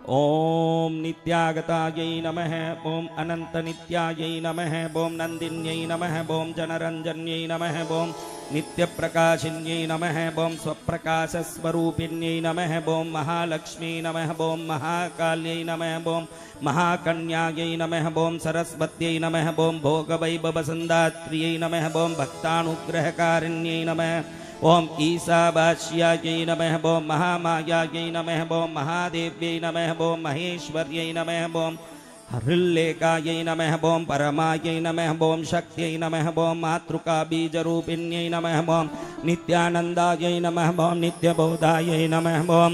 ओम नित्यागतायै नमः। ओम अनंत नित्यायै नमः। ओम नंदिन्यै नमः। ओम जनरंजन्यै नमः। ओम नित्यप्रकाशिन्यै नमः। ओम स्वप्रकाशस्वरूपिण्यै नमः। ओम महालक्ष्मी नमः। ओम महाकाल्यै नमः। ओम महाकन्यायै नमः। ओम सरस्वत्यै नमः। ओम भोगवैभवसुन्दात्र्यै नमः। ओम भक्तानुग्रहकारिण्यै नमः। ओम ईशावास्यायै नमः। ओम महामायायै नमः। ओम महादेव्यै नमः। ओम महेश्वर्यै नमः। ओम हृल्लेखायै नमः। ओम परमायै नमः। ओम शक्त्यै नमः। ओम मातृकाबीजरूपिण्यै नमः। ओम नित्यानन्दायै नमः। ओम नित्यबोधायै नमः। ओम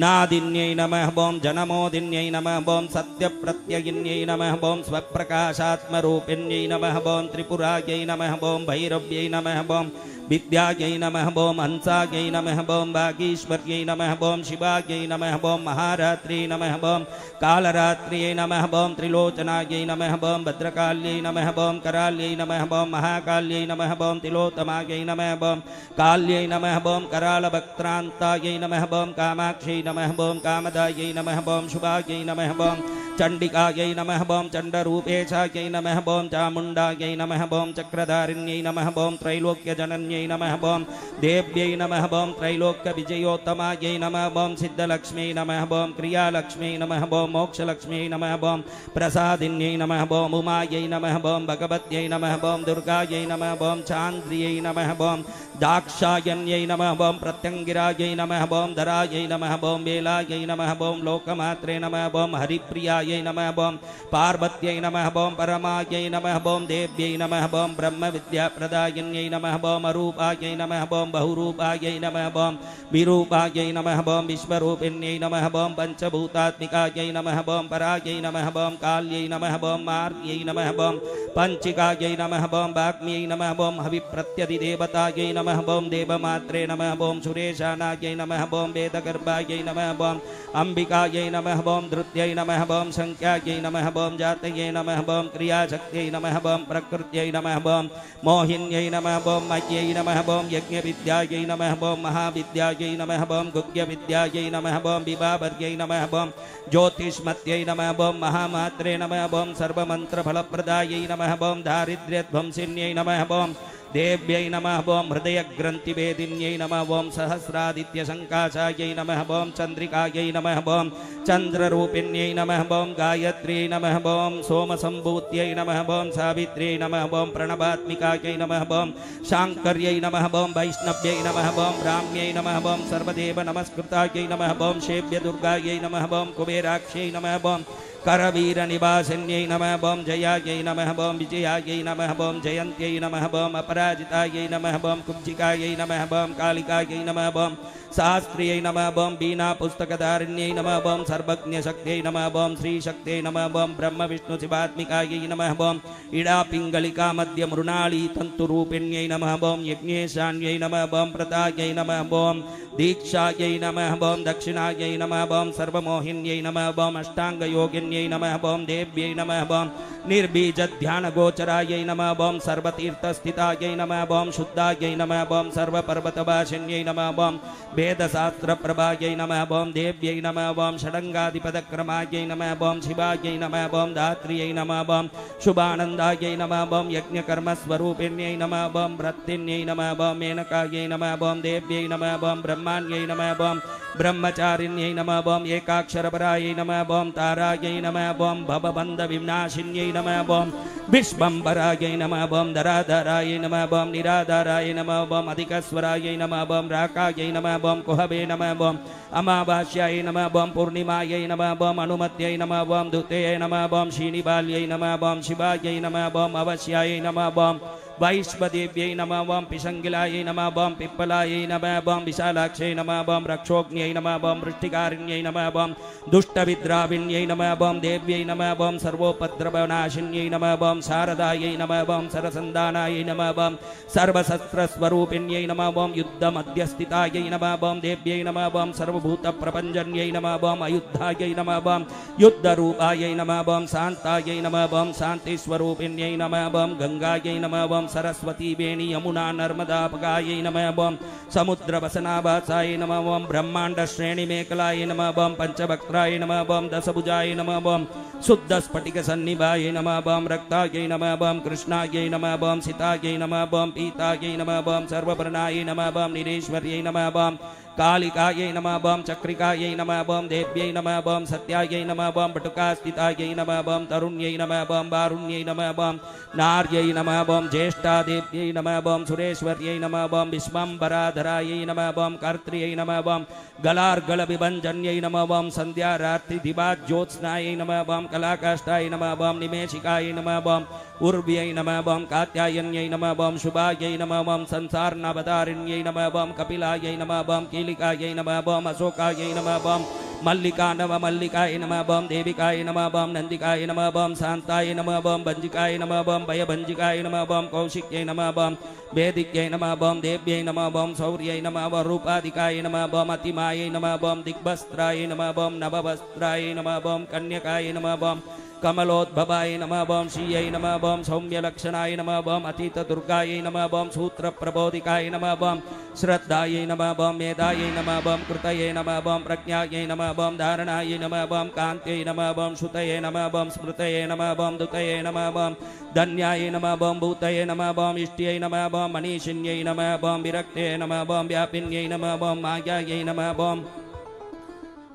नादिन्यै नमः। ओम जनमोदिन्यै नमः। ओम सत्यप्रत्यगिन्यै नमः। ओम स्वप्रकाशात्मरूपिण्यै नमः। ओम त्रिपुरायै नमः। ओम भैरव्यै नमः। ओम विद्यायै नमः। ओम हंसायै नमः। ओम वागीश्वर्यै नमः। ओम शिवायै नमः। ओम महारात्र्यै नमः। ओम कालरात्र्यै नमः। ओम त्रिलोचनायै नमः। ओम भद्रकाल्यै नमः। ओम कराल्यै नमः। ओम महाकाल्यै नमः। ओम तिलोत्तमायै नमः। ओम काल्यै नमः। ओम करालवक्त्रान्तायै नमः। ओम कामाक्षै नमः। ओम कामदायै नमः। ओम शुभायै नमः। ओम चंडिकायै नमः। ओम चंडरूपेशायै नमः। ओम चामुण्डायै नमः। ओम चक्रधारिण्यै नमः। ओम त्रैलोक्यजनन्यै नमः। ओम देव्यै नमः। ओम त्रैलोक्यविजयोत्तमायै नमः। ओम सिद्धलक्ष्म्यै नमः। ओम क्रियालक्ष्म्यै नमः। ओम मोक्षलक्ष्म्यै नमः। ओम प्रसादिन्यै नमः। ओम उमायै नमः। ओम भगवत्यै नमः। ओम दुर्गायै नमः। ओम चान्द्रियै नमः। ओम दाक्षायण्यै नमः। ओम प्रत्यङ्गिरायै नमः। ओम धरायै नमः। ओम वेलायै नमः। ओम लोकमात्रे नमः। ओम हरिप्रियायै नमः। ओम पार्वत्यै नमः। ओम परमायै नमः। ओम देव्यै नमः। ओम ब्रह्मविद्याप्रदायिन्यै नमः। ओम अरूपायै नमः। ओम बहुरूपायै नमः। ओम विरूपायै नमः। ओम विश्वरूपिण्यै नमः। ओम पंचभूतात्मिकायै नमः। ओम परायै नमः। ओम काल्यै नमः। ओम मार्ग्यै नमः। ओम पंचिकायै नमः। ओम वाग्म्यै नमः। ओम हविप्रत्यधिदेवतायै नमः। ओम देवमात्रे नमः। ओम सुरेशानायै नमः। ओम वेदगर्भायै नमः। ओम अंबिकायै नमः। ओम धृत्यै नमः। ओम संख्यायै नमः। ओम जातये नमः। ओम क्रियाशक्त्यै नमः। ओम प्रकृत्यै नमः। ओम मोहिन्यै नमः। ओम मह्यै नमः। ओम यज्ञविद्यायै नमः। ओम महाविद्यायै नमः। ओम गुह्यविद्यायै नमः। ओम विभावर्यै नमः। ओम ज्योतिष्मत्यै नमः। ओम महामात्रे नमः। ओम सर्वमन्त्रफलप्रदायै नमः। ओम दारिद्र्यध्वंसिन्यै नमः। ओम देव्यै नमः। ओम हृदयग्रन्थिवेदिन्यै नमः। ओम सहस्रादित्यसङ्काशायै नमः। ओम चन्द्रिकायै नमः। ओम चन्द्ररूपिण्यै नमः। ओम गायत्र्यै नमः। ओम सोमसम्भूत्यै नमः। ओम सावित्र्यै नमः। ओम प्रणवात्मिकायै नमः। ओम शाङ्कर्यै नमः। ओम वैष्णव्यै नमः। ओम ब्राह्म्यै नमः। ओम सर्वदेवनमस्कृतायै नमः। ओम शेव्यदुर्गायै नमः। ओम कुबेराक्ष्यै नमः। ओम करवीरनिवासिन्यै नमः। ओम जयायै नमः। ओम विजयायै नमः। ओम जयन्त्यै नमः। ओम अपराजितायै नमः। ओम कुब्जिकायै नमः। ओम कालिकायै नमः। ओम शास्त्र्यै नमः। ओम वीणापुस्तकधारिण्यै नमः। ओम सर्वज्ञशक्त्यै नमः। ओम श्रीशक्त्यै नमः। ओम ब्रह्मविष्णुशिवात्मिकायै नमः। ओम इडापिङ्गलिकामध्यमृणालीतन्तुरूपिण्यै नमः। ओम यज्ञेशान्यै नमः। ओम प्रदायै नमः। ओम दीक्षायै नमः। ओम दक्षिणायै नमः। ओम सर्वमोहिन्यै नमः। ओम अष्टाङ्गयोगिन्यै नमः। ओम देव्यै नमः। ओम निर्बीजध्यानगोचरायै नमः। ओम सर्वतीर्थस्थितायै नमः। ओम शुद्धायै नमः। ओम सर्वपर्वतवासिन्यै नमः। ओम वेदशास्त्रप्रभायै नमः। ओम देव्यै नमः। ओम षडङ्गाधिपदक्रमायै नमः। ओम शिवायै नमः। ओम धात्र्यै नमः। ओम शुभानन्दायै नमः। ओम यज्ञकर्मस्वरूपिण्यै नमः। ओम वृत्तिन्यै नमः। ओम मेनकायै नमः। ओम देव्यै नमः। ओम ब्रह्माण्यै नमः। ओम ब्रह्मचारिण्यै नमः। ओम एकाक्षरपरायै नमः। ओम तारायै नमः। ओम भवबन्धविनाशिन्यै नमः। ओम विश्वम्भरायै नमः। ओम धराधरायै नमः। ओम निराधाराय नमः। ओम अधिकस्वरायै नमः। ओम राकायै नमः। ओम कुहवे नमः। ओम अमावास्याय नमः। ओम पूर्णिमायै नमः। ओम अनुमत्यै नमः। ओम दुतेय नमः। ओम श्रीनिबाल्यै नमः। ओम शिवायै नमः। ओम अवस्याय नमः। ओम वैश्वदेव्यै नमः। ओम पिशङ्गिलायै नमः। ओम पिप्पलायै नमः। ओम विशालाक्षै नमः। ओम रक्षोग्न्यै नमः। ओम वृष्टिकारिण्यै नमः। ओम दुष्टविद्राविण्यै नमः। ओम देव्यै नमः। ओम सर्वोपद्रवनाशिन्यै नमः। ओम शारदायै नमः। ओम सरसन्दानायै नमः। ओम सर्वशस्त्रस्वरूपिण्यै नमः। ओम युद्धमध्यस्थितायै नमः। ओम देव्यै नमः। ओम सर्वभूतप्रपञ्चन्यै नमः। ओम अयुद्धायै नमः। ओम युद्धरूपायै नमः। ओम शान्तायै नमः। ओम शान्तिस्वरूपिण्यै नमः। ओम गङ्गायै नमः। ओम सरस्वती वेणी यमुना नर्मदापगायै नमः ओं समुद्रवसनाभासाय नमः ओं ब्रह्मांड श्रेणी मेखलाय नमः ओं पंचवक्त्राय नमः ओं दशभुजाय नमः ओं शुद्ध स्फटिक सन्निभाय नमः ओं रक्तायै नमः ओं कृष्णायै नमः ओं सीतायै नमः ओं पीतायै नमः ओं सर्ववर्णाय नमः ओं निरेश्वर्यै नमः ओं कालिकायै नमः ओं चक्रिकायै नमः ओं देव्यै नमः ओं सत्यायै नमः ओं बटुकास्थितायै नमः ओं तरुण्यै नमः ओं वारुण्यै नमः ओं नार्यै नमः ओं ज्येष्ठादेव्यै नमः ओं सुरेश्वर्यै नमः ओं विश्वम्बराधरायै नमः ओं कर्त्र्यै नमः ओं गलार्गलविभञ्जन्यै नमः ओं सन्ध्यारात्रिदिवाज्योत्स्नायै नमः ओं कलाकाष्ठाय नमः ओं निमेषिकाय नमः ओं उर्व्यै नमः ओं कात्यायन्यै नमः ओं शुभायै नमः ओं संसारनवतारिण्यै नमः ओं कपिलायै नमः ओं कीलिकायै नमः ओं अशोकायै नमः ओं मल्लिका नमः मल्लिकाय नमः ओं देविकाय नमः ओं नंदिकाय नमः ओं शांताय नमः ओं भंजिकाय नमः ओं भयभंजिकाय नमः ओं कौशिक्यै नमः ओं वेदिक्यै नमः ओं देव्यै नमः ओं शौर्यै नमः ओं रूपाधिकाय नमः ओं अतिमायै नमः ओं दिग्वस्त्राय नमः ओं नववस्त्राय नमः ओं कन्यकाय नमः ओं कमलोद्भवाय नमः ओं श्रियै नमः ओं सौम्यलक्षणाय नमः ओं अतीतदुर्गायै नमः ओं सूत्रप्रबोधिकाय नमः ओं श्रद्धायै नमः ओं मेधायै नमः ओं कृतये नमः ओं प्रज्ञायै नमः ओं धारणायै नमः ओं कान्त्यै नमः ओं श्रुतये नमः ओं स्मृतये नमः ओं दुतये नमः ओं धन्याय नमः ओं भूतये नमः ओं इष्ट्यै नमः ओं मनीषिन्यै नमः ओं विरक्ते नमः ओं व्यापिन्यै नमः ओं मायायै नमः ओं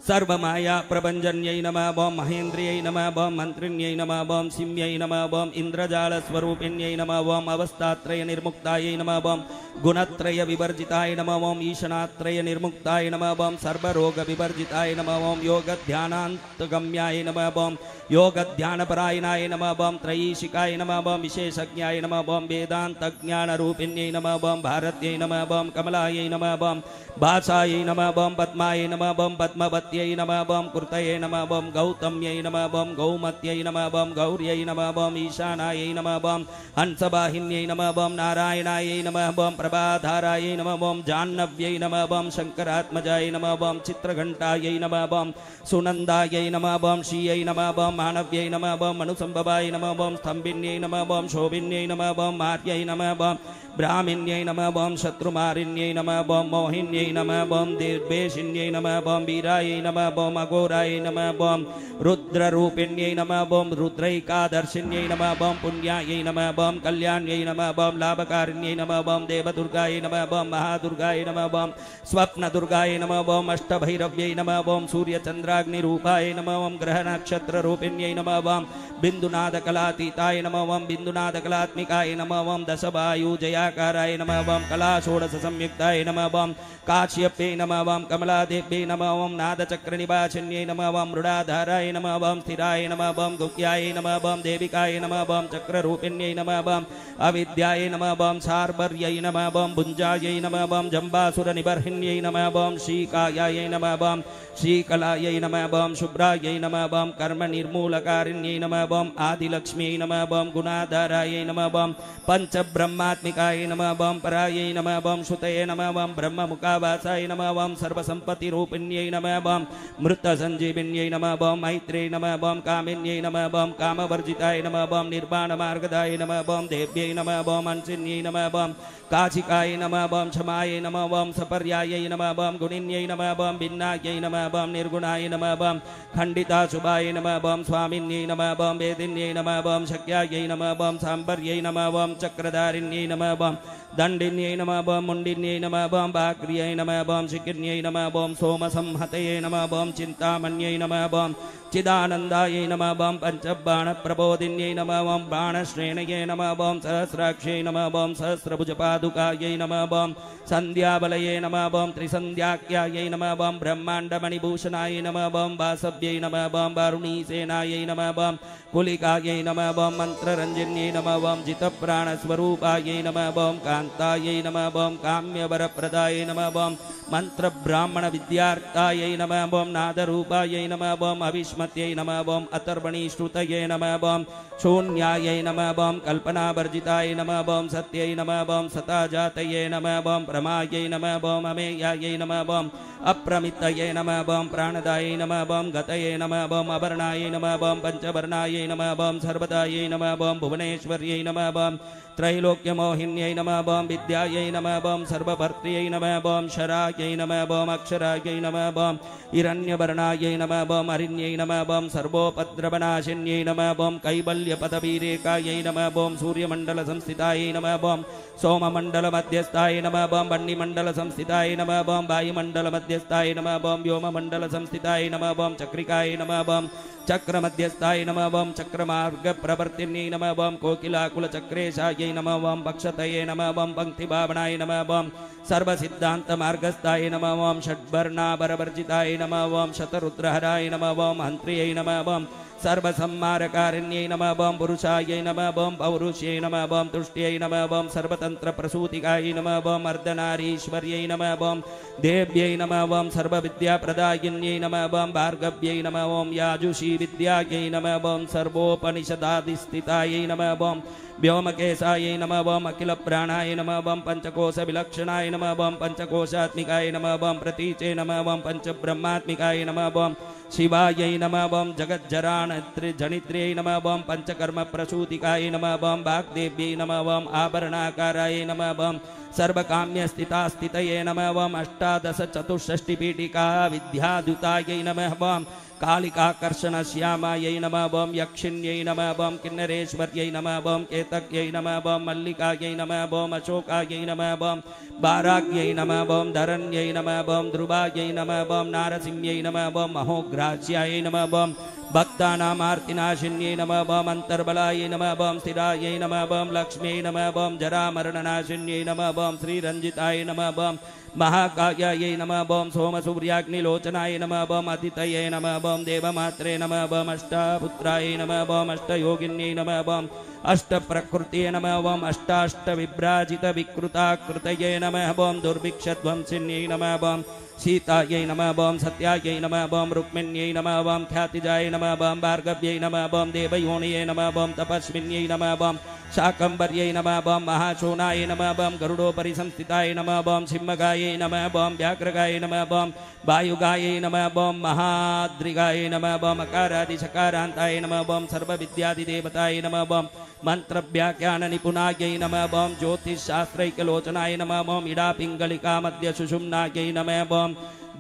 सर्वमाया प्रभंजन्यै नमः ओं महेन्द्रियै नमः ओं मंत्रिण्यै नमः ओं सिंह्यै नमः ओं इंद्रजालस्वरूपिण्यै नमः ओं अवस्थात्रय निर्मुक्तायै नमः ओं गुणत्रय विवर्जिताय नमः ओं ईशनात्रय निर्मुक्ताय नमः ओं सर्वरोग विवर्जिताय नमः ओं योग ध्यानान्तगम्याय नमः ओं योग ध्यानपरायणाय नमः ओं त्रयीशिकाय नमः ओं विशेषज्ञाय नमः ओं वेदान्तज्ञान रूपिण्यै नमः ओं भारत्यै नमः ओं कमलायै नमः ओं भाषायै नमः ओं पद्माय नमः ओं पद्मवत्यै नमः ओं कृतये नमः ओं गौतम्यै नमः ओं गौमत्यै नमः ओं गौर्यै नमः ओं ईशानायै नमः ओं हंसवाहिन्यै नमः ओं नारायणायै नमः ओं प्रभाधारायै नमः ओं जाह्नव्यै नमः ओं शंकरात्मजाय नमः ओं चित्रघंटायै नमः ओं सुनंदायै नमः ओं श्रियै नमः ओं मानव्यै नमः ओं मनुसंभवाय नमः ओं स्तंभिन्यै नमः ओं शोभिन्यै नमः ओं मार्यै नमः ओं ब्राह्मण्यै नमः ओं शत्रुमारिण्यै नमः ओं मोहिन्यै नमः ओं देवेशिन्यै नमः ओं वीरायै नमः ओं अघोराय नमः ओं रुद्ररूपिण्यै नमः ओं रुद्रैकादर्शिन्यै नमः ओं पुण्यायै नमः ओं कल्याण्यै नमः ओं लाभकारिण्यै नमः ओं देवदुर्गाय नमः ओं महादुर्गाय नमः ओं स्वप्नदुर्गाय नमः ओं अष्टभैरव्यै नमः ओं सूर्यचन्द्राग्निरूपाय नमः ओं ग्रहनक्षत्ररूपिण्यै नमः ओं बिन्दुनादकलातीताय नमः ओं बिन्दुनादकलात्मिकाय नमः ओं दशवायुजयाकाराय नमः ओं कलाषोडशसंयुक्ताय नमः ओं काश्यप्यै नमः ओं कमलादेव्यै नमः ओं नादचक्रनिवासिन्यै नमः ओं मृडाधाराय नमः ओं स्थिराय नमः ओं गुह्याय नमः ओं देविकाय नमः ओं चक्ररूपिण्यै नमः ओं अविद्याय नमः ओं सार्वर्यै नमः ओं भुञ्जायै नमः ओं जम्बासुरनिबर्हिण्यै नमः ओं श्रीकायाय नमः ओं श्रीकलायै नमः ओं शुभ्रायै नमः ओं कर्मनिर्मूलकारिण्यै नमः ओं आदिलक्ष्म्यै नमः ओं गुणाधारायै नमः ओं पंचब्रह्मात्मिकाय नमः ओं परायै नमः ओं श्रुतये नमः ओं ब्रह्ममुखावासाय नमः ओं सर्वसम्पत्तिरूपिण्यै नमः ओं मृतसञ्जीविन्यै नमः ओं मैत्र्यै नमः ओं कामिन्यै नमः ओं कामवर्जिताय नमः ओं निर्वाणमार्गदाय नमः ओं देव्यै नमः ओं अंसिन्यै नमः ओं काचिकाय नमः ओं क्षमाय नमः ओं सपर्यायै नमः ओं गुणिन्यै नमः ओं भिन्नायै नमः ओं निर्गुणाय नमः ओं खण्डिताशुभाय नमः ओं स्वामिन्यै नमः ओं वेदिन्यै नमः ओं शक्यायै नमः ओं सांबर्यै नमः ओं चक्रधारिण्यै नमः ओं दण्डिन्यै नमः ओं मुण्डिन्यै नमः ओं भाग्र्यै नमः ओं शिखिन्यै नमः ओं सोमसंहतये नमः ओं चिन्तामण्यै नमः ओं चिदानन्दायै नमः ओं पंचबाणप्रबोधिन्यै नमः ओं बाणश्रेणये नमः ओं सहस्राक्ष्यै नमः ओं सहस्रभुजपादुकायै नमः ओं सन्ध्याबलये नमः ओं त्रिसन्ध्याख्यायै नमः ओं ब्रह्माण्डमणिभूषणाय नमः ओं वासव्यै नमः ओं वारुणीसेनायै नमः ओं कुलिकायै नमः ओं मन्त्ररञ्जिन्यै नमः ओं जितप्राणस्वरूपायै नमः ओं कान्तायै नमः ओं काम्यवरप्रदायै नमः ओं मंत्रब्राह्मणविद्यार्थायै नमः ओं नादरूपायै नमः ओं अविस्म वनस्मत्यै नमः ओम अतर्वणी श्रुतये नमः ओम शून्यायै नमः ओम कल्पनावर्जिताय नमः ओम सत्यै नमः ओम सताजातये नमः ओम प्रमायै नमः ओम अमेयायै नमः ओम अप्रमितये नमः ओम प्राणदायै नमः ओम गतये नमः ओम अवर्णायै नमः ओम पंचवर्णायै नमः ओम सर्वदायै नमः ओम भुवनेश्वर्यै नमः ओम त्रैलोक्यमोहिन्यै नमः ओम विद्यायै नमः ओम सर्वभर्त्र्यै नमः ओम शरायै नमः ओम अक्षरायै नमः ओम हिरण्यवर्णायै नमः ओम अरिण्यै नमः ओम सर्वोपद्रवनाशिन्यै नमः ओम कैवल्यपदवीरेकायै नमः ओम सूर्यमण्डलसंस्थितायै नमः ओम सोममण्डलमध्यस्थाय नमः ओम वह्निमण्डलसंस्थिताय नमः ओम वायुमण्डलमध्यस्थाय नमः ओम व्योममण्डलसंस्थिताय नमः ओम चक्रिकाय नमः ओम चक्रमध्यस्थाय नमः ओम चक्रमार्गप्रवर्तिन्यै नमः ओम कोकिलाकुलचक्रेशायै नमः ओम पक्षतये नमः ओम पंक्तिभावनाय नमः ओम सर्वसिद्धान्तमार्गस्थाय नमः ओम षड्वर्णाभरवर्जिताय नमः ओम शतरुद्रहराय नमः ओम हन्त्र्यै नमः ओम सर्वसंहारकारिण्यै नमः ओम पुरुषायै नमः ओम पौरुष्यै नमः ओम तुष्ट्यै नमः ओम सर्वतन्त्रप्रसूतिकायै नमः ओम अर्धनारीश्वर्यै नमः ओम देव्यै नमः ओम सर्वविद्याप्रदायिन्यै नमः ओम भार्गव्यै नमः ओम याजुषी विद्यायै नमः ओम सर्वोपनिषदाधिस्थितायै नमः ओम व्योमकेशायै नमः ओम अखिलप्राणाय नमः ओम पंचकोशविलक्षणाय नमः ओम पंचकोशात्मिकाय नमः ओम प्रतीचे नमः ओम पंचब्रह्मात्मिकाय नमः ओम शिवायै नमः ओम जगज्जराणत्रिजनित्र्यै नमः ओम पंचकर्मप्रसूतिकाय नमः ओम वाग्देव्यै नमः ओम आभरणाकाराय नमः ओम सर्वकाम्यस्थितास्थितये नमः ओम अष्टादशचतुष्षष्टिपीठिका विद्याद्युतायै नमः ओम कालिकाकर्षणश्यामायै नमः ओम यक्षिण्यै नमः ओम किन्नरेश्वर्यै नमः ओम केतक्यै नमः ओम मल्लिकायै नमः ओम अशोकायै नमः ओम बाराग्यै नमः ओम धरण्यै नमः ओम ध्रुवायै नमः ओम नारसिंह्यै नमः ओम महोग्रास्यायै नमः ओम भक्तानामार्तिनाशिन्यै नमः ओम अंतर्बलायै नमः ओम स्थिरायै नमः ओम लक्ष्म्यै नमः ओम जरामरणनाशिन्यै नमः ओम श्रीरञ्जिताय नमः ओम महाकायायै नमः ओम सोमसूर्याग्निलोचनाय नमः ओम अदितये नमः ओम देवमात्रे नमः ओम अष्टापुत्राय नमः ओम अष्टयोगिन्यै नमः ओम अष्टप्रकृतये नमः ओम अष्टाष्टविभ्राजितविकृताकृतये नमः ओम दुर्भिक्षध्वंसिन्यै नमः ओम सीतायै नमः ओम सत्यायै नमः ओम रुक्मिण्यै नमः ओम ख्यातिजाय नमः ओम भार्गव्यै नमः ओम देवयोनये नमः ओम तपस्विन्यै नमः ओम शाकंभर्यै नमः ओम महाशोनाय नमः ओम गरुडोपरि संस्थिताय नमः ओम सिंहगायै नमः ओम व्याघ्रगाय नमः ओम वायुगायै नमः ओम महाद्रिगाय नमः ओम अकारादिशकारान्ताय नमः ओम सर्वविद्यादिदेवताय नमः ओम मंत्रव्याख्याननिपुणायै नमः ओम ज्योतिषशास्त्रैकलोचनाय नमः ओम इडापिङ्गलिकामध्यसुषुम्नायै नमः ओम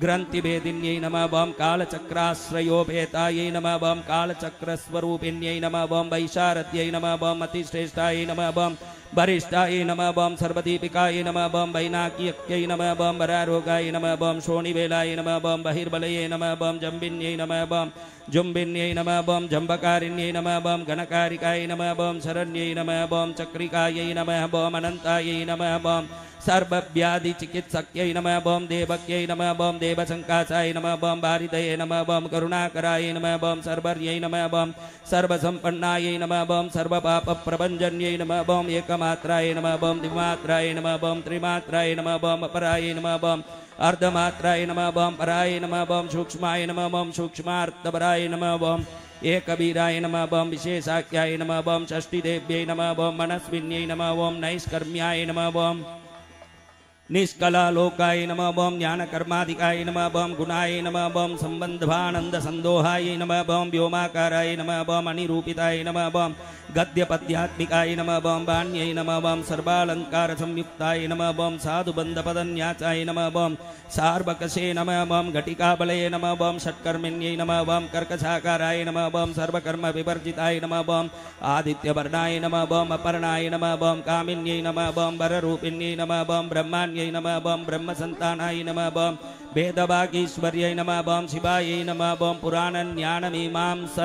ग्रन्थिभेदिन्यै नमः ओम कालचक्राश्रयोपेतायै नमः ओम कालचक्रस्वरूपिण्यै नमः ओम वैशारद्यै नमः ओम अतिश्रेष्ठायै नमः ओम वरिष्ठायै नमः ओम सर्वदीपिकायै नमः ओम वैनाकिक्यै नमः ओम वरारोगाय नमः ओम शोणिवेलाय नमः ओम बहिर्बलये नमः ओम जम्बिन्यै नमः ओम जुम्बिन्यै नमः ओम जम्बकारिण्यै नमः ओम गणकारिकाय नमः ओम शरण्यै नमः ओम चक्रिकायै नमः ओम अनन्तायै नमः ओम सर्वव्याधिचिकित्सक्यै नमः ओम देवक्यै नमः ओम देवसङ्कासाय नमः ओम वारिदये नमः ओम करुणाकराय नमः ओम सर्वर्यै नमः ओम सर्वसम्पन्नायै नमः ओम सर्वपापप्रभञ्जन्यै नमः ओम एकमात्राय नमः ओम द्विमात्राय नमः ओम त्रिमात्राय नमः ओम अपराय नमः ओम अर्धमात्राय नमः ओम पराय नमः ओम सूक्ष्माय नमः ओम सूक्ष्मार्धपराय नमः ओम एकवीराय नमः ओम विशेषाख्याय नमः ओम षष्टिदेव्यै नमः ओम मनस्विन्यै नमः ओम नैष्कर्म्याय नमः ओम निष्कलालोकाय नमः ओम ज्ञानकर्माधिकाय नमः ओम गुणाय नमः ओम संबंधानंदसंदोहाय नमः ओम व्योमाकाराय नमः ओम अनिरूपिताय नमः ओम गद्यपद्यात्मिकाय नमः ओम वाण्यै नमः ओम सर्वालंकारसंयुक्ताय नमः ओम साधुबन्धपदन्यासाय नमः ओम सार्वकसे नमः ओम घटिकाबलये नमः ओम षट्कर्मिण्यै नमः ओम कर्कशाकाराय नमः ओम सर्वकर्मविवर्जिताय नमः ओम आदित्यवर्णाय नमः ओम अपर्णाय नमः ओम कामिन्यै नमः ओम वररूपिण्यै नमः ओम ब्रह्माण्यै नमः ओम ब्रह्मसन्तानाय नमः ओम वेदवागीश्वर्यै नमः ओम शिवायै नमः ओम पुराणज्ञानमीमांस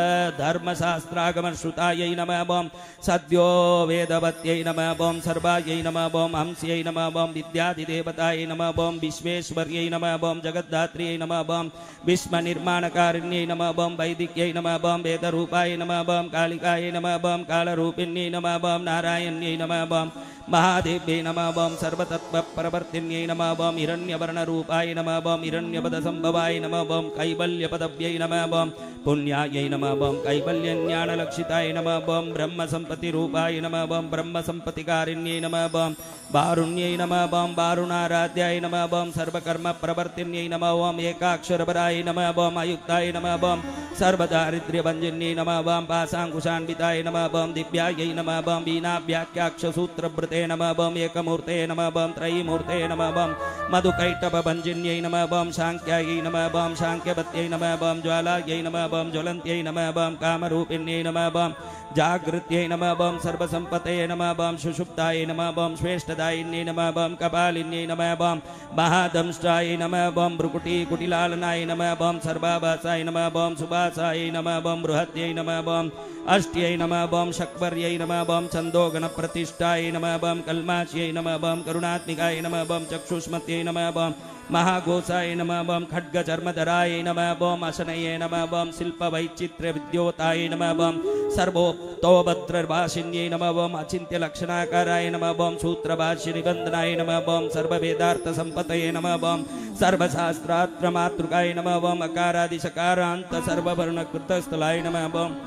धर्मशास्त्रागमश्रुतायै नमः ओम सद्यो वेदवत्यै नमः ओम सर्वायै नमः ओम हंस्यै नमः ओम विद्यादिदेवताय नमः ओम विश्वेश्वर्यै नमः ओम जगद्धात्र्यै नमः ओम विश्वनिर्माणकारिण्यै नमः ओम वैदिक्यै नमः ओम वेदरूपाय नमः ओम कालिकाय नमः ओम कालरूपिण्यै नमः ओम नारायण्यै नमः ओम महादेव्यै नमः ओम सर्वतत्त्वप्रवर्तिन्यै नमः ओम हिरण्यवर्णरूपाय नमः ओम बम हिरण्यपदसंभवाय नमः बम कैवल्यपदव्यै नमः बम पुण्यायै नमः बम कैवल्यज्ञानलक्षिताय नमः बम ब्रह्मसम्पत्तिरूपाय नमः बम ब्रह्मसम्पत्तिकारिण्यै नमः बम वारुण्यै नमः बम वारुणाराध्याय नमः बम सर्वकर्मप्रवर्तिन्यै नमः बम एकाक्षरपराय नमः बम अयुक्ताय नमः बम सर्वदारिद्र्यभञ्जन्यै नमः बम पाशाङ्कुशान्विताय नमः बम दिव्यायै नमः बम वीणाव्याख्याक्षसूत्रभृते नमः बम एकमूर्ते नमः बम त्रयीमूर्ते नमः बम मधुकैटभभञ्जन्यै नमः बम शाङ्क्यायै नमः बम शाङ्क्यवत्यै नमः बम ज्वालायै नमः बम ज्वलन्त्यै नमः बम कामरूपिण्यै नमः बम जागृत्यै नमः बम सर्वसम्पतये नमः बम सुषुप्ताय नमः बम श्रेष्ठदायिन्यै नमः बम कपालिन्यै नमः बम महादंष्टाय नमः बम भ्रुकुटीकुटिलालनाय नमः बम सर्वाभासाय नमः बम सुभासाय नमः बम बृहत्यै नमः बम अष्ट्यै नमः बम शक्वर्यै नमः बम छन्दोगणप्रतिष्ठाय नमः बम कल्माच्यै नमः बम करुणात्मिकाय नमः बम चक्षुष्मत्यै नमः बम महाघोषाय नमः बम खड्गचर्मधराय नमः बम अशनये नमः बम शिल्पवैचित्र्यविद्योताय नमः बम सर्वोक्तोभद्रभाषिन्यै नमः बम अचिन्त्यलक्षणाकाराय नमः बम सूत्रभाष्यनिबन्धनाय नमः बम सर्ववेदार्थसम्पतये नमः बम सर्वशास्त्रात्रमातृकाय नमः बम अकारादिशकारान्त सर्ववर्णकृतस्थलाय नमः बम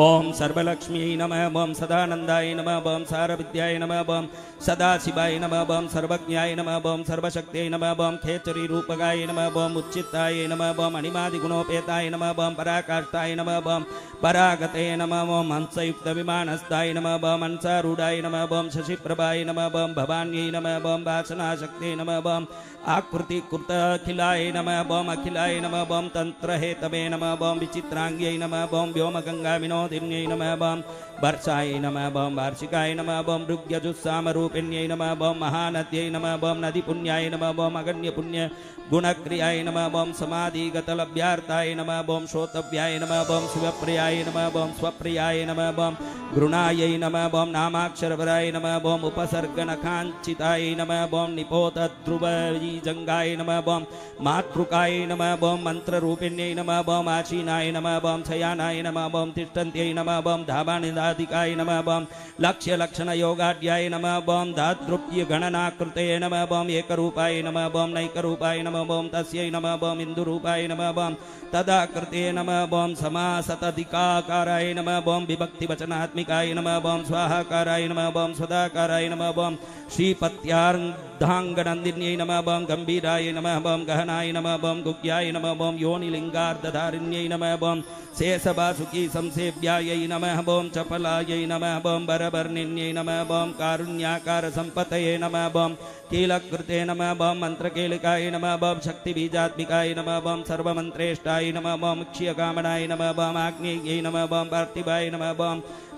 ओम सर्वलक्ष्मी नमः बम सदानंदाय नमः बम सारविद्याय नमः बम सदाशिवाय नमः बम सर्वज्ञाय नमः बम सर्वशक्त्यै नमः बम खेचरी रूपकाय नमः बम उच्चिताय नमः बम अणिमादिगुणोपेताय नमः बम पराकाष्ठाय नमः बम परागते नमः बम हंसयुक्त विमानस्थाय नमः बम हंसारूढाय नमः बम शशिप्रभाय नमः बम भवान्यै नमः बम वासनाशक्त्यै नमः बम आकृतिकृत अखिलाय नमः बम अखिलाय नमः बम तंत्रहेतवे नमः बम विचित्रांग्यै नमः बम व्योमगंगा विनोदिन्यै नमः बम वर्षाय नमः बम वार्षिकाय नमः बम ऋग्यजुस्सामरूपिण्यै नमः बम महानद्यै नमः बम नदीपुण्याय नमः बम अगण्यपुण्य गुणक्रियाय नमः बम समाधिगतलभ्यार्थाय नमः बम श्रोतव्याय नमः बम शिवप्रियाय नमः बम स्वप्रियाय नमः बम घृणायै नमः बम नामाक्षरवराय नमः बम उपसर्गनखाञ्चिताय नमः बम निपोतध्रुवजंगाय नमः बम मातृकाय नमः बम मंत्ररूपिण्यै नमः बम आसीनाय नमः बम शयानाय नमः बम तिष्ठन्त्यै नमः बम धावानिदाधिकाय नमः बम लक्ष्यलक्षणयोगाढ्याय नमः बम धातृप्यगणनाकृते नमः बम एकरूपाय नमः बम नैकरूपाय नमः बम तस्यै नमः बम इन्दुरूपाय नमः बम तदाकृते नमः बम समासतधिकाकाराय नमः बम विभक्तिवचनात्मिकाय नमः बम स्वाहाकाराय नमः बम सदाकाराय नमः बम श्रीपत्यार्धांगनन्दिन्यै नमः बम गंभीराय नमः बम गहनाय नमः बम गुग्याय नमः बम योनिलिंगार्धधारिण्यै नमः बम शेषवासुकी संसेव्यायै नमः बम चपलायै नमः बम बरबर्णिन्यै नमः बम कारुण्याकार संपतये नमः बम कीलकृते नमः बम मंत्रकेलिकाय नमः बम शक्तिबीजात्मिकाय नमः बम सर्वमंत्रेष्ठाय नमः बम क्षीयकामनाय नमः बम आग्नेयै नमः बम पार्थिवाय नमः बम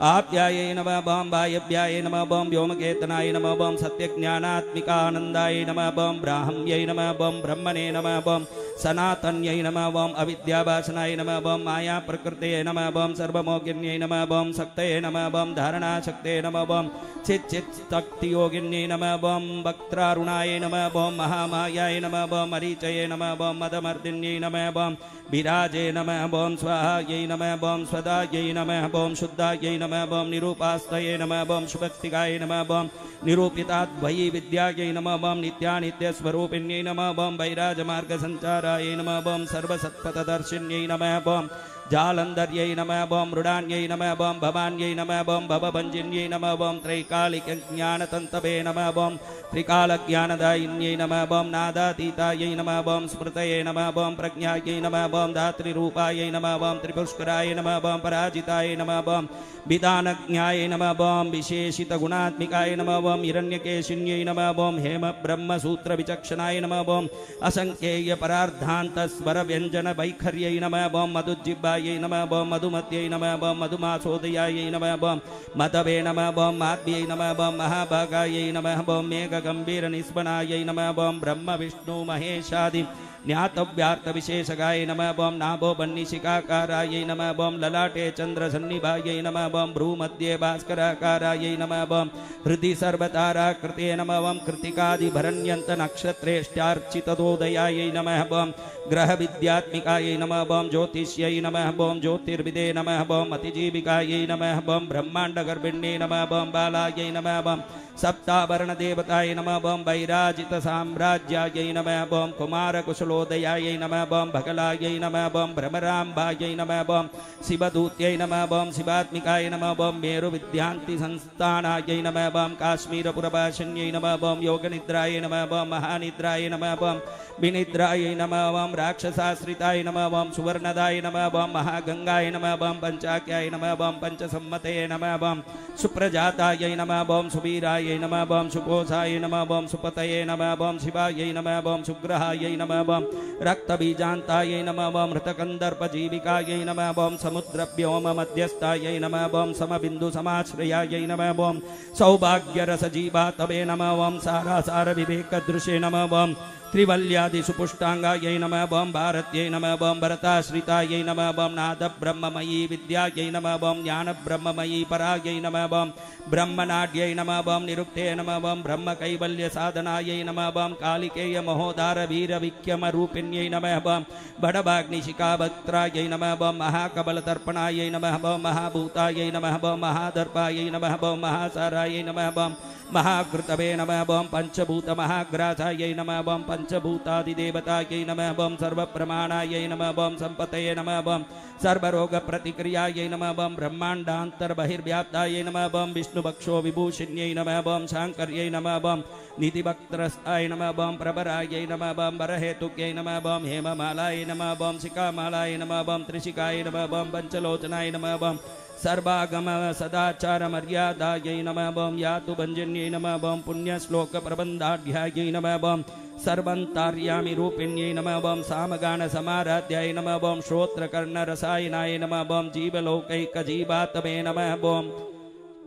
आप्यायै नमः बम वायव्याय नमः बम व्योमकेतनाय नमः बम सत्यज्ञानात्मिकानन्दाय नमः बम ब्राह्म्यै नमः बम ब्रह्मणे नमः बम सनातन्यै नमः बम अविद्यावासनाय नमः बम माया प्रकृते नमः बम सर्वमोगिन्यै नमः बम शक्तये नमः बम धारणाशक्ते नमः बम चिच्चित्शक्तियोगिन्यै नमः बम वक्त्रारुणाय नमः बम महामायाय नमः बम मरीचये नमः बम मदमर्दिन्यै नमः बम विराजे नमः बम स्वाहायै नमः बम स्वदायै नमः बम शुद्धायै नमः बम निरूपास्तये नमः बम शुभक्तिकाय नमः बम निरूपिताद्वयी विद्यायै नमः बम नित्यानित्यस्वरूपिण्यै नमः बम वैराजमार्गसञ्चाराय नमः बम सर्वसत्पथदर्शिन्यै नमः बम जालंधर्यै नमः बम मृडान्यै नमः बम भवान्यै नमः बम भवभञ्जिन्यै नमः बम त्रैकालिकज्ञानतन्तवे नमः बम त्रिकालज्ञानदायिन्यै नमः बम नादातीतायै नमः बम स्मृतये नमः बम प्रज्ञायै नमः बम धातृरूपायै नमः बम त्रिपुष्कराय नमः बम पराजिताय नमः बम विधानज्ञाय नमः बम विशेषितगुणात्मिकाय नमः बम हिरण्यकेशिन्यै नमः बम हेम ब्रह्मसूत्रविचक्षणाय नमः बम असंख्येय परार्धान्तस्वरव्यञ्जनवैखर्यै नमः बम मधुजिह्वायै नमः बम मधुमत्यै नमः बम मधुमासोदयायै नमः बम मदवे नमः बम माध्यै नमः बम महाभागायै नमः बम मेघगम्भीरनिस्वनायै नमः बम ब्रह्म विष्णु महेशादि ज्ञातव्यार्थविशेषगाय नमः बम नाभो बन्निशिकाकारायै नमः बम ललाटे चन्द्रसन्निभायै नमः बम भ्रूमध्ये भास्कराकारायै नमः बम हृदि सर्वताराकृते नमः बम कृत्तिकादिभरण्यन्तनक्षत्रेष्ट्यार्चितदोदयायै नमः बम ग्रहविद्यात्मिकायै नमः बम ज्योतिष्यै नमः बम ज्योतिर्विदे नमः बम अतिजीविकायै नमः बम ब्रह्माण्डगर्भिण्ये नमः बम बालायै नमः बम सप्ताभरणदेवतायै नमः बम वैराजितसाम्राज्यायै नमः बम कुमारकुशलोदयायै नमः बम भगलायै नमः बम भ्रमराम्बायै नमः बम शिवदूत्यै नमः बम शिवात्मिकाय नमः बम मेरुविद्यान्तिसंस्थानायै नमः बम काश्मीरपुरभाषिण्यै नमः बम योगनिद्राय नमः बम महानिद्राय नमः बम विनिद्रायै नमः बम राक्षसाश्रिताय नमः बम सुवर्णदाय नमः बम महागंगाय नमः बम पंचाख्याय नमः बम पंचसम्मते नमः बम सुप्रजातायै नमः बम सुवीरायै नमः बम सुकोषाय नमः बम सुपतये नमः बम शिवायै नमः बम सुग्रहायै नमः बम रक्तबीजान्तायै नमः बम हृतकन्दर्पजीविकायै नमः बम समुद्रव्योम मध्यस्थायै नमः बम समबिन्दुसमाश्रयायै नमः बम सौभाग्यरसजीवातवे नमः बम सारासारविवेकदृशे नमः बम त्रिवल्यादिसुपुष्टांगायै नमः बम भारत्यै नमः बम भरताश्रितायै नमः बम नादब्रह्ममयी विद्यायै नमः बम ज्ञानब्रह्ममयी परायै नमः बम ब्रह्मनाड्यै नमः बम निरुक्ते नमः बम ब्रह्मकैवल्यसाधनायै नमः बम कालिकेय महोदारवीरविक्रमरूपिण्यै नमः बम बडभाग्निशिखावक्त्रायै नमः बम महाकबलतर्पणायै नमः बम महाभूतायै नमः बम महादर्पायै नमः बम महासारायै नमः बम महाकृतवे नमः बम पंचभूतमहाग्रासायै नमः बम पंचभूतादिदेवतायै नमः बम सर्वप्रमाणायै नमः बम संपतये नमः बम सर्वरोगप्रतिक्रियायै नमः बम ब्रह्माण्डान्तर्बहिर्व्याप्तायै नमः बम विष्णुभक्षो विभूषिण्यै नमः बम शाङ्कर्यै नमः बम निधिभक्त्रस्ताय नमः बम प्रभरायै नमः बम वरहेतुक्यै नमः बम हेममालाय नमः बम शिखामालाय नमः बम त्रिशिखाय नमः बम पंचलोचनाय नमः बम सर्वागम सदाचार मर्यादायै नमः बम यातु भंजन्यै नमः बम पुण्यश्लोक प्रबन्धाढ्यायै नमः बम सर्वन्तार्यामि रूपिण्यै नमः बम सामगान समाराध्याय नमः बम श्रोत्रकर्णरसायनाय नमः बम जीवलोकैकजीवातवे नमः बम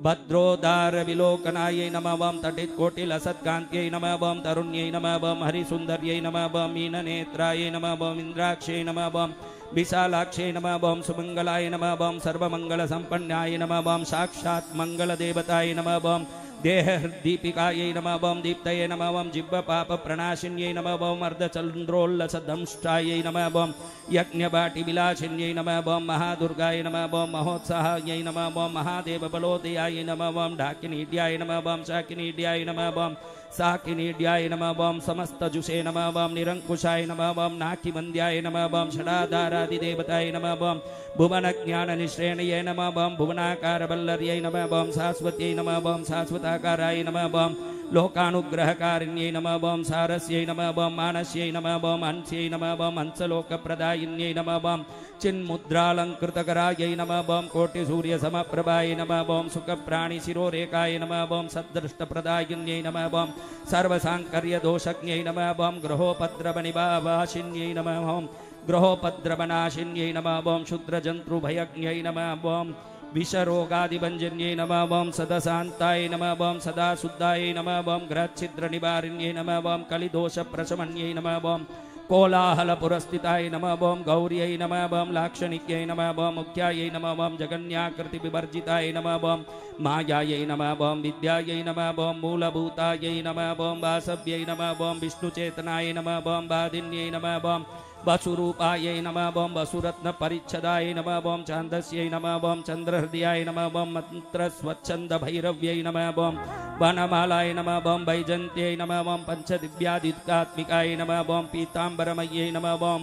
भद्रोदार विलोकनायै नमः बम तटित्कोटिलसत्कान्त्यै नमः बम तरुण्यै नमः बम हरिसुन्दर्यै नमः बम मीननेत्रायै नमः बम इन्द्राक्षै नमः बम विशालाक्षे नमः बम सुमंगलाय नमः बम सर्वमंगलसंपन्नाय नमः बम साक्षात् मंगलदेवताय नमः बम देहदीपिकायै नमः बम दीप्तये नमः बम जिह्वपापप्रणाशिन्यै नमः बम अर्धचन्द्रोल्लसदंष्टायै नमः बम यज्ञवाटिविलासिन्यै नमः बम महादुर्गाय नमः बम महोत्साहायै नमः बम महादेवबलोदयाय नमः बम ढाकिनीड्याय नमः बम शाकिनीड्याय नमः बम साकिनीड्याय नमः बम समस्तजुषे नमः बम निरंकुशाय नमः बम नाकिमन्द्याय नमः बम षडाधारादिदेवताय नमः बम भुवनज्ञाननिश्रेणये नमः बम भुवनाकारवल्लर्यै नमः बम शाश्वत्यै नमः बम शाश्वताकाराय नमः बम लोकानुग्रहकारिण्यै नमः बम सारस्यै नमः बम मानस्यै नमः बम हंस्यै नमः बम हंसलोकप्रदायिन्यै नमः बम चिन्मुद्रालङ्कृतकरायै नमः बम कोटिसूर्यसमप्रभाय नमः बम सुखप्राणिशिरोरेकाय नमः बम सद्दृष्टप्रदायिन्यै नमः बम सर्वसाङ्कर्यदोषज्ञै नमः बम ग्रहोपद्रवनिवासिन्यै नमः बम ग्रहोपद्रवनाशिन्यै नमः बम क्षुद्रजन्तुभयज्ञै नमः बम विषरोगादिभञ्जन्यै नमः बम सदशान्ताय नमः बम सदा शुद्धाय नमः बम ग्रहच्छिद्रनिवारिण्यै नमः बम कलिदोषप्रशमन्यै नमः बम कोलाहलपुरस्थिताय नमः बम गौर्यै नमः बम लाक्षणिक्यै नमः बम मुख्यायै नमः बम जगन्याकृतिविवर्जिताय नमः बम मायायै नमः बम विद्यायै नमः बम मूलभूतायै नमः बम वासव्यै नमः बम विष्णुचेतनाय नमः बम वादिन्यै नमः बम वसुरूपायै नमः बम वसुरत्नपरिच्छदाय नमः बम छान्दस्यै नमः बम चन्द्रहृदयाय नमः बम मन्त्रस्वच्छन्दभैरव्यै नमः बम वनमालाय नमः बम वैजन्त्यै नमः बम पंचदिव्यादित्यात्मिकाय नमः बम पीताम्बरमय्यै नमः बम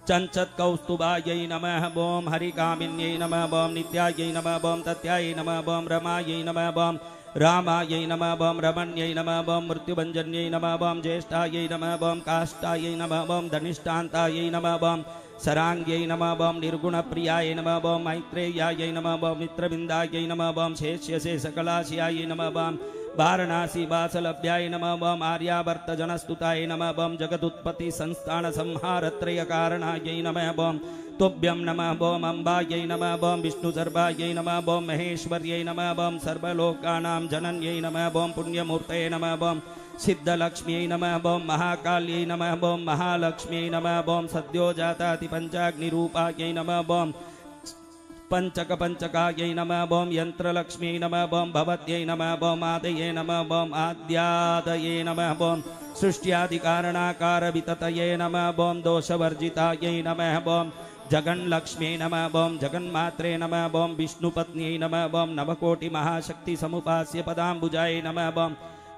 चञ्चत्कौस्तुभायै नमः बम हरिकामिन्यै नमः बम नित्यायै नमः बम तत्यायै नमः बम रमायै नमः बम रामायै नमः बम रमण्यै नमः बम मृत्युभञ्जन्यै नमः बम ज्येष्ठायै नमः बम काष्ठायै नमः बम धनिष्ठान्तायै नमः बम सरांग्यै नमः बम निर्गुणप्रियाय नमः बम मैत्रेयायै नमः बम मित्रविन्दायै नमः बम शेष्यशेषकलाशियायै नमः बम वाराणसी वासलभ्याय नमः बम आर्यावर्तजनस्तुताय नमः बम जगदुत्पत्ति संस्थान संहारत्रयकारणायै नमः बम तुभ्यं नमः बम अम्बायै नमः बम विष्णुसर्वायै नमः बम महेश्वर्यै नमः बम सर्वलोकानां जनन्यै नमः बम पुण्यमूर्तये नमः बम सिद्धलक्ष्म्यै नमः ओं महाकाल्यै नमः ओं महालक्ष्म्यै नमः ओं सद्योजाताति पंचाग्निरूपायै नमः ओं पंचकायै नमः ओं यंत्रलक्ष्म्यै नमः ओं भवत्यै नमः ओं आदये नमः ओं आद्यादये नमः ओं सृष्ट्यादिकारणाकारविततये नमः ओं दोषवर्जितायै नमः ओं जगन्लक्ष्म्यै नमः ओं जगन्मात्रे नमः ओं विष्णुपत्न्यै नमः ओं नवकोटिमहाशक्तिसमुपास्य पदाम्बुजायै नमः ओं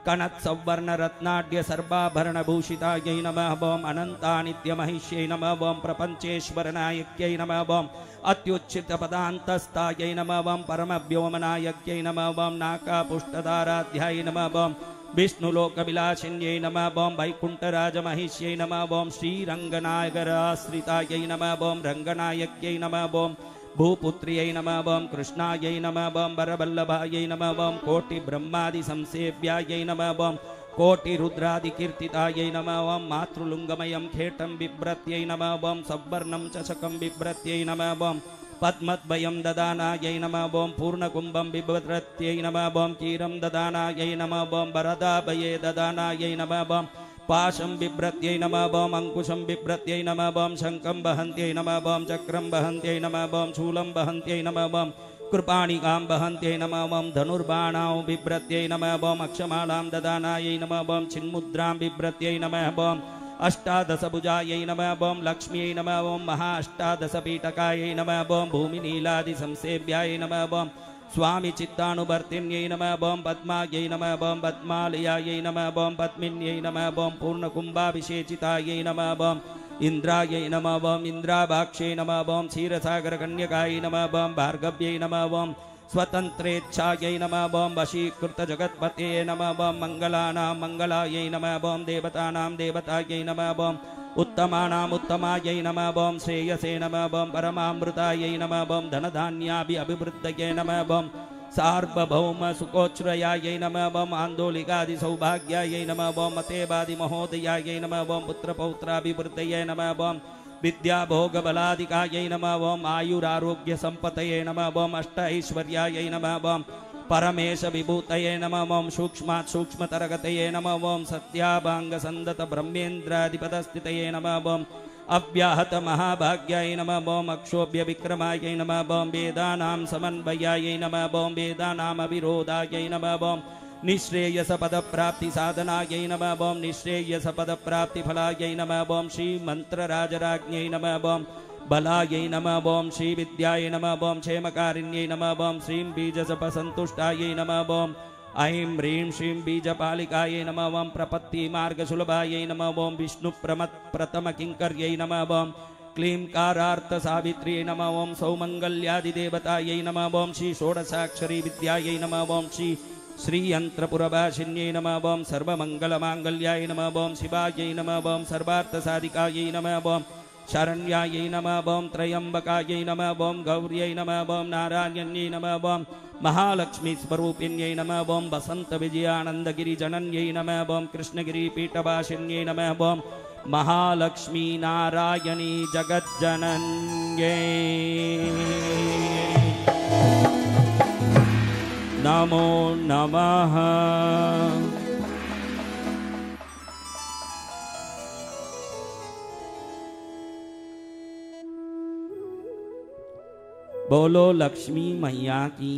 कनत्सवर्णरत्नाढ्य सर्वाभरणभूषितायै नमः ओं अनन्तानित्यमहिष्यै नमः ओं प्रपञ्चेश्वरनायक्यै नमः ओं अत्युच्चितपदान्तस्तायै नमः ओं परमव्योमनायक्यै नमः ओं नाकापुष्टदाराध्यायै नमः ओं विष्णुलोकविलासिन्यै नमः ओं वैकुण्ठराजमहिष्यै नमः ओं श्रीरङ्गनायकराश्रितायै नमः ओं रङ्गनायक्यै नमः ओं भूपुत्र्यै नमः ओं कृष्णायै नमः ओं वरवल्लभायै नमः ओं कोटिब्रह्मादिसंसेव्यायै नमः ओं कोटिरुद्रादिकीर्तितायै नमः ओं मातृलुङ्गमयं खेटं बिभ्रत्यै नमः ओं सवर्णं चषकं बिभ्रत्यै नमः ओं पद्मद्वयं ददानायै नमः ओं पूर्णकुम्भं बिभ्रत्यै नमः ओं क्षीरं ददानायै नमः ओं वरदाभये ददानायै नमः ओं पाशं बिभ्रत्यै नमः ओं अंकुशं बिभ्रत्यै नमः ओं शङ्खं वहन्त्यै नमः ओं चक्रं वहन्त्यै नमः ओं शूलं वहन्त्यै नमः ओं कृपाणिकां वहन्त्यै नमः ओं धनुर्बाणां बिभ्रत्यै नमः ओं अक्षमालां ददानायै नमः ओं चिन्मुद्रां बिभ्रत्यै नमः ओं अष्टादशभुजायै नमः ओं लक्ष्म्यै नमः ओं महाअष्टादशपीठकायै नमः ओं भूमिनीलादिसंसेव्यायै नमः ओं स्वामी चित्तानुवर्तिन्यै नमः ओं पद्मायै नमः ओं पद्मालयायै नमः ओं पद्मिन्यै नमः ओं पूर्णकुम्भाभिषेचितायै नमः ओं इंद्रायै नमः ओं इंद्राभाक्षै नमः ओं क्षीरसागरकन्यकायै नमः ओं भार्गव्यै नमः ओं स्वतन्त्रेच्छायै नमः ओं वशीकृतजगत्पते नमः ओं मङ्गलानां मङ्गलायै नमः ओं देवतानां देवतायै नमः ओं उत्तमानाम् उत्तमायै नमः ओं श्रेयसे नमः ओं परमामृतायै नमः ओं धनधान्याभिवृद्धये नमः ओं सार्वभौम सुकोच्छ्रयायै नमः ओं आन्दोलिकादिसौभाग्यायै नमः ओं मतेवादिमहोदयायै नमः ओं पुत्रपौत्राभिवृद्धये नमः ओं विद्याभोगबलादिकायै नमः ओं आयुरारोग्यसम्पतये नमः ओं अष्ट ऐश्वर्यायै नमः ओं परमेश विभूतये नमः ओं सूक्ष्मात् सूक्ष्मतरगतये नमः ओं सत्याभाङ्गसन्दत ब्रह्मेन्द्राधिपतस्थितये नमः ओं अव्याहत महाभाग्याय नमः ओं अक्षोभ्य विक्रमायै नमः ओं वेदानां समन्वयायै नमः ओं वेदानामविरोधायै नमः ओं निःश्रेयसपदप्राप्तिसाधनायै नमः ओं निःश्रेयसपदप्राप्तिफलायै नमः ओं श्रीमन्त्रराजराज्ञै नमः ओं बलायै नमः ओं श्रीविद्यायै नमः ओं क्षेमकारिण्यै नमः ओं श्रीं बीजसपसन्तुष्टायै नमः ओं ऐं ह्रीं श्रीं बीजपालिकायै नमः ओं प्रपत्तिमार्गसुलभायै नमः ओं विष्णुप्रथमकिङ्कर्यै नमः ओं क्लींकारार्थसावित्र्यै नमः ओं सौमङ्गल्यादिदेवतायै नमः ओं श्रीषोडशाक्षरी विद्यायै नमः ओं श्रीयन्त्रपुरभाषिन्यै नमः ओं सर्वमङ्गलमाङ्गल्याय नमः ओं शिवायै नमः ओं सर्वार्थसाधिकायै नमः ओं शरण्यायै नमः ओं त्र्यम्बकायै नमः ओं गौर्यै नमः ओं नारायण्यै नमः ओं महालक्ष्मीस्वरूपिण्यै नमः ओं वसन्तविजयानन्दगिरिजनन्यै नमः ओं कृष्णगिरिपीठभाषिन्यै नमः ओं महालक्ष्मी नारायणी जगज्जनन्यै नमो नमः। बोलो लक्ष्मी मैया की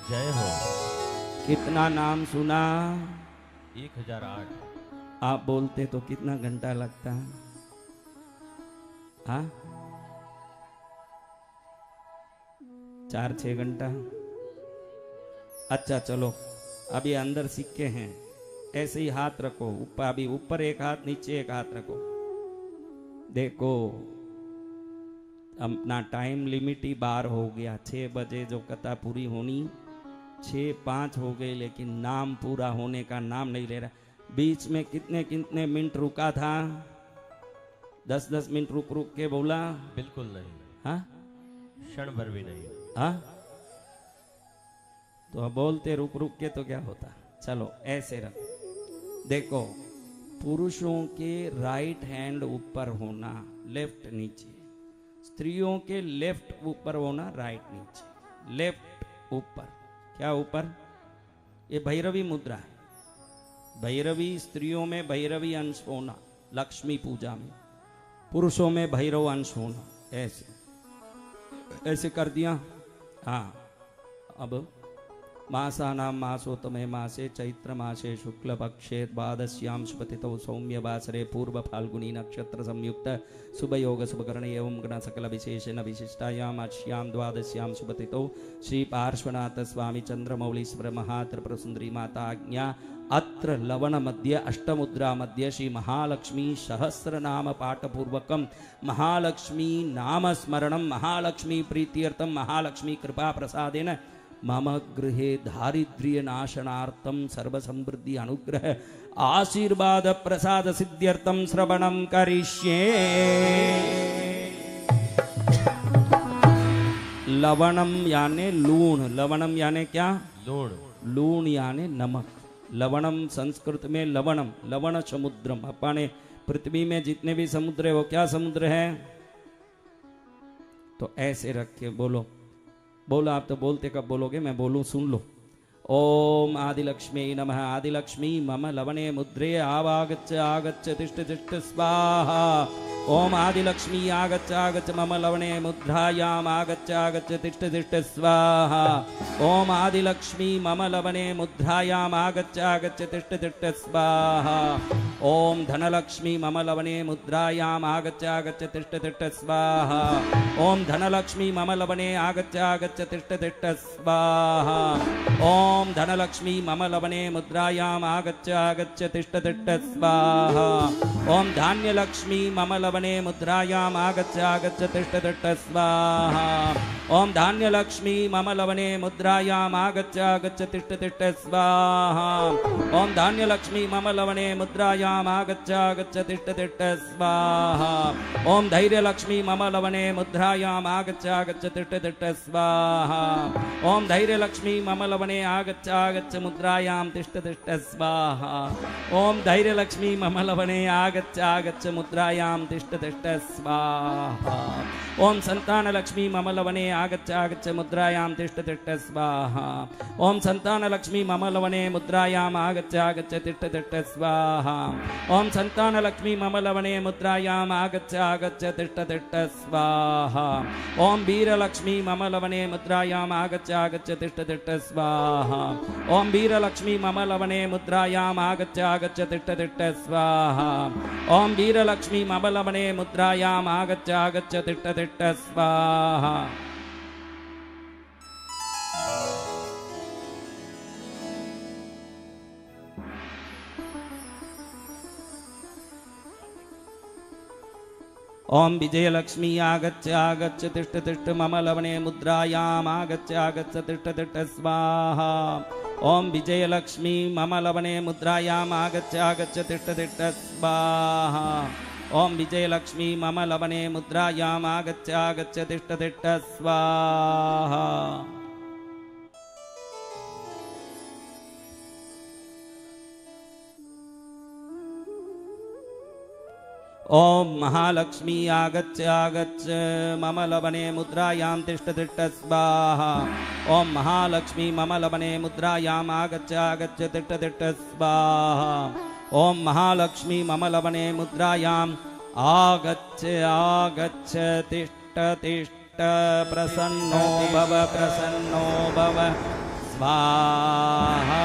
जय हो। कितना नाम सुना? 1008। आप बोलते तो कितना घंटा लगता? हाँ 4-6 घंटा। अच्छा चलो अभी अंदर सिक्के हैं, ऐसे ही हाथ रखो ऊपर, अभी ऊपर एक हाथ नीचे एक हाथ रखो। देखो अपना टाइम लिमिट ही 12 हो गया, 6 बजे जो कथा पूरी होनी 6:05 हो गई, लेकिन नाम पूरा होने का नाम नहीं ले रहा। बीच में कितने कितने मिनट रुका था? 10-10 मिनट रुक रुक के बोला? बिल्कुल नहीं। हाँ क्षण भर भी नहीं। हाँ तो अब बोलते रुक रुक के तो क्या होता? चलो ऐसे रख। देखो पुरुषों के राइट हैंड ऊपर होना, लेफ्ट नीचे। स्त्रियों के लेफ्ट ऊपर होना, राइट नीचे। लेफ्ट ऊपर, क्या ऊपर? ये भैरवी मुद्रा है। भैरवी स्त्रियों में भैरवी अंश होना लक्ष्मी पूजा में, पुरुषों में भैरव अंश होना, ऐसे ऐसे कर दिया। हाँ, अब मासानां मासोत्तमे मासे चैत्र मासे शुक्ल पक्षे द्वादश्यां शुभतिथौ सौम्य वासरे पूर्व फाल्गुनी नक्षत्र संयुक्त शुभ योग शुभकरण एवं गण सकल विशेषण विशिष्टायाम अश्यां द्वादश्यां शुभतिथौ श्री पार्श्वनाथ स्वामी चंद्रमौलीश्वर महात्रिपुर सुंदरी माता आज्ञा अत्र लवण मध्य अष्टमुद्रा मध्य श्री महालक्ष्मी सहस्रनाम पाठपूर्वकम महालक्ष्मी नाम स्मरणम महालक्ष्मी प्रीत्यर्थम महालक्ष्मी कृपा प्रसादेन मम गृहे दारिद्र्य नाशनार्थम सर्व समृद्धि अनुग्रह आशीर्वाद प्रसाद सिद्ध्यर्थम श्रवणम करिष्ये। लवणम यानी लूण, लवणम यानी क्या? लूण। लूण यानी नमक। लवणम संस्कृत में लवणम, लवण समुद्रम। अपने पृथ्वी में जितने भी समुद्र है वो क्या समुद्र है? तो ऐसे रखे बोलो, बोलो। आप तो बोलते कब बोलोगे, मैं बोलूं सुन लो। ओम आदिलक्ष्मी नमः। आदिलक्ष्मी मम लवणे मुद्रे आवागच्छ आगच्छ तिष्ठ तिष्ठ स्वाहा। ओम आदिलक्ष्मी आगच्छ आगच्छ मम लवणे मुद्रायाम आगच्छ आगच्छ तिष्ठ तिष्ठ स्वाहा। ओम आदिलक्ष्मी मम लवणे मुद्रायाम आगच्छ आगच्छ तिष्ठ तिष्ठ स्वाहा। ओम धनलक्ष्मी मम लवणे मुद्रायाम आगच्छ आगच्छ तिष्ठ तिष्ठ स्वाहा। ओम धनलक्ष्मी मम लवणे आगच्छ आगच्छ तिष्ठ तिष्ठ स्वाहा। ओम धनलक्ष्मी मम लवणे मुद्रायाम आगच्छ आगच्छ तिष्ठ तिष्ठ स्वाहा। ओम धान्यलक्ष्मी मम लवणे मुद्रायाम आगच्छ आगच्छ तिष्ठ तिष्ठ स्वाहा। ओम धान्यलक्ष्मी मम लवणे मुद्रायाम आगच्छ आगच्छ तिष्ठ तिष्ठ स्वाहा। ओम धान्यलक्ष्मी मम लवणे मुद्रायाम आगच्छ आगच्छ तिष्ठ तिष्ठ स्वाहा। ओम धैर्यलक्ष्मी मम लवणे मुद्रायाम आगच्छ आगच्छ तिष्ठ तिष्ठ स्वाहा। ओम धैर्यलक्ष्मी मम लवणे आगच्छ आगच्छ मुद्रायाम तिष्ठ तिष्ठ स्वाहा। ओम धैर्यलक्ष्मी मम लवणे आगच्छ आगच्छ मुद्रायाम तिष्ठ तिष्ठ स्वाहा। ओम संतानलक्ष्मी मम लवणे आगच्छ आगच्छ मुद्रायाम तिष्ठ तिष्ठ स्वाहा। ओम संतानलक्ष्मी मम लवणे मुद्रायाम आगच्छ आगच्छ तिष्ठ तिष्ठ स्वाहा। ओम संतानलक्ष्मी मम लवणे मुद्रायाम आगच्छ आगच्छ तिष्ठ तिष्ठ स्वाहा। ओम वीरलक्ष्मी मम लवणे मुद्रायाम आगच्छ आगच्छ तिष्ठ तिष्ठ स्वाहा। ओम वीरलक्ष्मी मम लवणे मुद्रायाम आगच्छ आगच्छ तिष्ठ तिष्ठ स्वाहा। ओम वीरलक्ष्मी मम लवणे मुद्रायाम आगच्छ आगच्छ तिष्ठ तिष्ठ स्वाहा। ओम विजयलक्ष्मी आगच्छ आगच्छ तिष्ठ तिष्ठ मम लवणे मुद्रायाम आगच्छ आगच्छ तिष्ठ तिष्ठ स्वाहा। ओम विजयलक्ष्मी मम लवणे मुद्रायाम आगच्छ आगच्छ तिष्ठ तिष्ठ स्वाहा। ओम विजयलक्ष्मी मम लवणे मुद्रायाम आगच्छ आगच्छ तिष्ठ तिष्ठ स्वाहा। ओम महालक्ष्मी आगच्छ आगच्छ मम लवणे मुद्रायाम तिष्ठ तिष्ठ स्वाहा। ओम महालक्ष्मी मम लवणे मुद्रायाम आगच्छ आगच्छ तिष्ठ तिष्ठ स्वाहा। ओम महालक्ष्मी मम लवणे मुद्रायाम आगच्छ आगच्छ तिष्ठ तिष्ठ प्रसन्नो भव स्वाहा।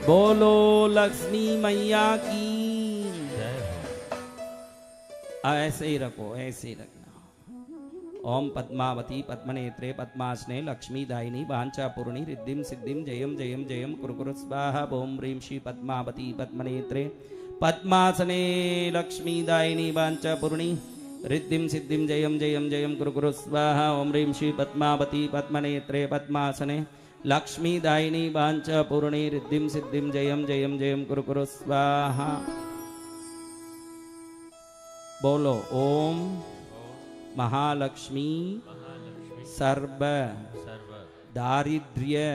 बोलो लक्ष्मी मैया की। ऐसे ही रखो, ऐसे ही रखना। ओम पद्मावती पद्मनेत्रे पद्मासने लक्ष्मीदायिनी वाञ्छापूर्णी रिद्धिं सिद्धिं जयं जयं जयं कुरु कुरु स्वाहा। ओम ह्रीं श्री पद्मावती पद्मनेत्रे पद्मासने लक्ष्मीदायिनी वाञ्छापूर्णी रिद्धिं सिद्धिं जयं जयं जयं कुरु कुरु स्वाहा। ओम ह्रीं श्री पद्मावती पद्मनेत्रे पद्मासने लक्ष्मीदायिनी वाञ्छापूर्णी रिद्धिं सिद्धिं जयं जयं जयं कुरु कुरु स्वाहा। बोलो ओम महालक्ष्मी सर्व दारिद्र्य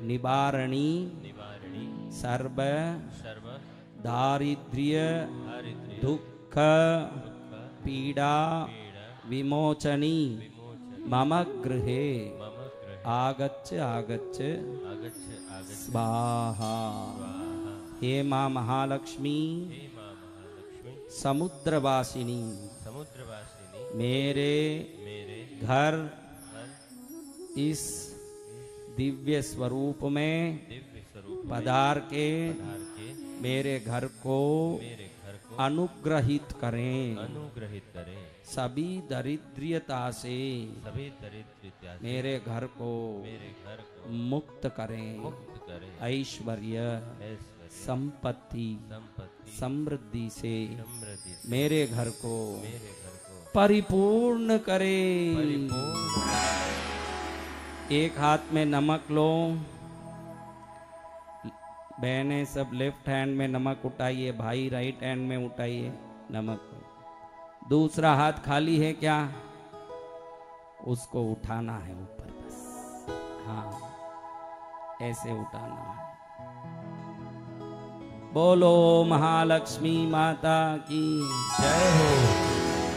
निवारणी सर्व दारिद्र्य दुख पीड़ा विमोचनी मम गृहे आगच्छ आगच्छ आगच्छ आगच्छ स्वाहा। स्वाहा। हे माँ महालक्ष्मी हे मां महालक्ष्मी समुद्रवासिनी समुद्रवासिनी मेरे मेरे घर घर इस दिव्य स्वरूप में दिव्य स्वरूप में पधार के पधार के मेरे घर को मेरे घर को अनुग्रहित करें, अनुग्रहित करें, सभी दरिद्रता से सभी दरिद्रता से मेरे घर को मेरे घर को मुक्त करें, मुक्त करें, ऐश्वर्य ऐश्वर्य संपत्ति संपत्ति समृद्धि से समृद्धि से मेरे घर को मेरे घर को परिपूर्ण करें। परिपूर्ण एक हाथ में नमक लो, बहनें सब लेफ्ट हैंड में नमक उठाइए, भाई राइट हैंड में उठाइए नमक। दूसरा हाथ खाली है क्या? उसको उठाना है ऊपर बस, हाँ ऐसे उठाना है। बोलो महालक्ष्मी माता की जय हो।